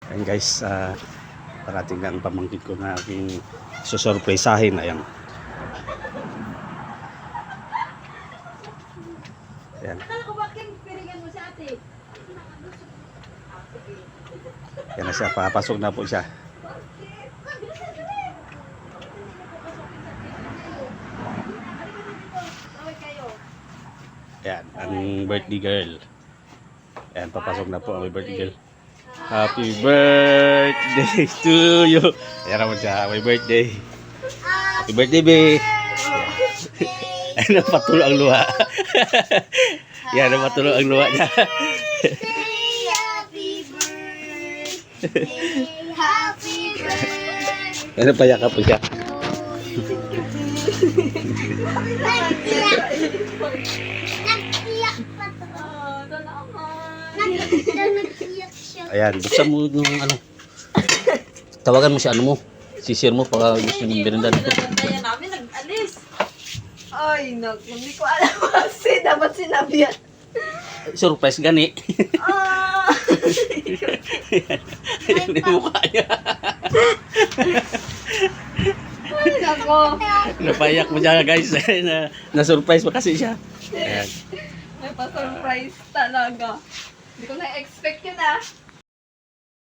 Ayan guys, parating ang pamangkin ko na aking susurpresahin. Ayan. Ayan. Ayan na siya, papasok na po siya. Ayan, ang birthday girl. Ayan, papasok na po ang birthday girl. Happy birthday to you. Ayan naman siya, happy birthday. Happy birthday, babe. Ayan, napatulo ang luha. Ayan, napatulo ang luha niya. Happy birthday. Ayan, payakap po siya. Nagtiyak pa to. Nagtiyak siya. Ayan, buksan mo yung ano. Tawagan mo si ano mo. Si-share mo pag gusto nyo merinda dito. Kaya namin nag-alis. Ay, hindi ko alam kasi dapat sinabi yan. Surprise gani. Ah! Ayan yung mukha niya. Ay, nako. Napayak mo siya guys. Na-surprise pa kasi siya. Ayan. May pa-surprise talaga. Hindi ko na-expect yun ah.